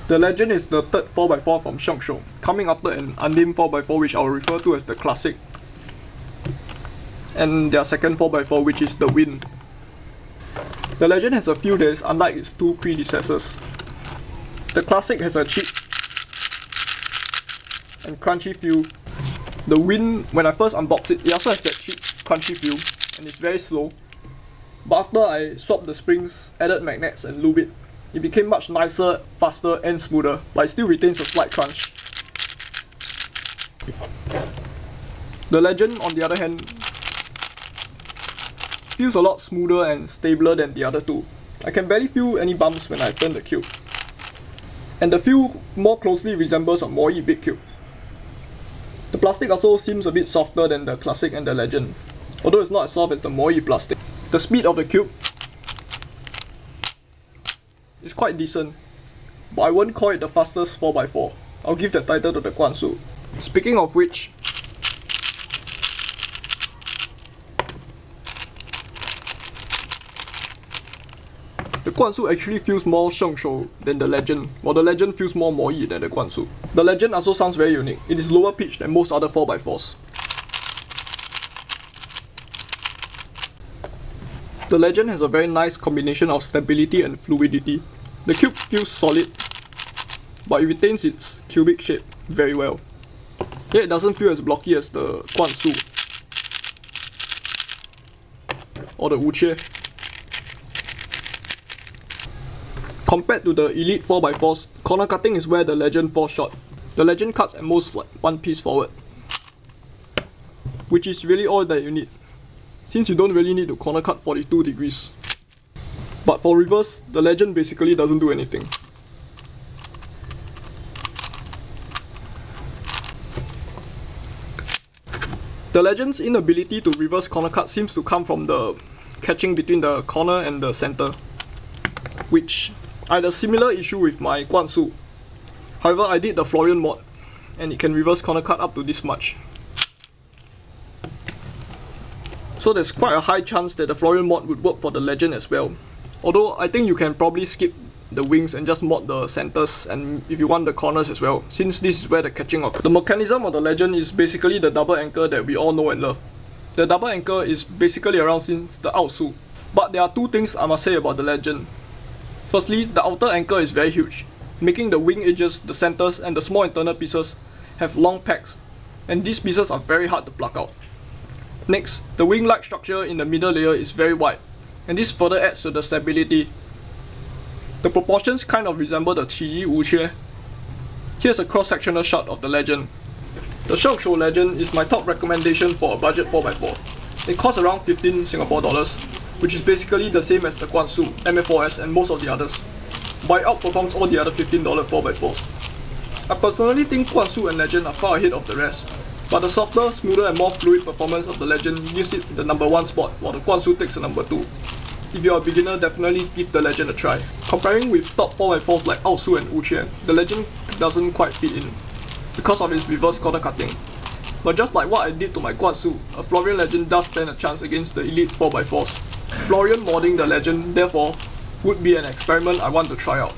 The Legend is the third 4x4 from ShengShou, coming after an unnamed 4x4 which I will refer to as the Classic, and their second 4x4 which is the Wind. The Legend has a feel that is unlike its two predecessors. The Classic has a cheap and crunchy feel. The Wind, when I first unboxed it, also has that cheap, crunchy feel and it's very slow. But after I swapped the springs, added magnets and lube it became much nicer, faster and smoother, but it still retains a slight crunch. The Legend, on the other hand, feels a lot smoother and stabler than the other two. I can barely feel any bumps when I turn the cube. And the feel more closely resembles a MeiYing big cube. The plastic also seems a bit softer than the Classic and the Legend, although it's not as soft as the MeiYing plastic. The speed of the cube is quite decent, but I won't call it the fastest 4x4. I'll give the title to the Guansu. Speaking of which, the Guansu actually feels more ShengShou than the Legend, while the Legend feels more MeiYing than the Guansu. The Legend also sounds very unique. It is lower pitched than most other 4x4s. The Legend has a very nice combination of stability and fluidity. The cube feels solid, but it retains its cubic shape very well. Yet it doesn't feel as blocky as the Guansu or the WuQue. Compared to the Elite 4x4s, corner cutting is where the Legend falls short. The Legend cuts at most like one piece forward, which is really all that you need, since you don't really need to corner cut 42 degrees. But for reverse, the Legend basically doesn't do anything. The Legend's inability to reverse corner cut seems to come from the catching between the corner and the center, which I had a similar issue with my Guansu. However, I did the Florian mod, and it can reverse corner cut up to this much. So there's quite a high chance that the Florian mod would work for the Legend as well. Although I think you can probably skip the wings and just mod the centers, and if you want the corners as well, since this is where the catching occurs. The mechanism of the Legend is basically the double anchor that we all know and love. The double anchor is basically around since the AoShu. But there are two things I must say about the Legend. Firstly, the outer anchor is very huge, making the wing edges, the centers and the small internal pieces have long pegs, and these pieces are very hard to pluck out. Next, the wing-like structure in the middle layer is very wide, and this further adds to the stability. The proportions kind of resemble the Qi WuQue. Here's a cross-sectional shot of the Legend. The ShengShou Legend is my top recommendation for a budget 4x4. It costs around 15 Singapore dollars, which is basically the same as the Guansu, MF4S and most of the others, but it outperforms all the other $15 4x4s. I personally think Guansu and Legend are far ahead of the rest, but the softer, smoother and more fluid performance of the Legend gives it the number 1 spot, while the Guansu takes the number 2. If you are a beginner, definitely give the Legend a try. Comparing with top 4x4s like AoShu and WuQue, the Legend doesn't quite fit in, because of its reverse corner cutting. But just like what I did to my Guansu, a Florian Legend does stand a chance against the Elite 4x4s. Florian modding the Legend, therefore, would be an experiment I want to try out.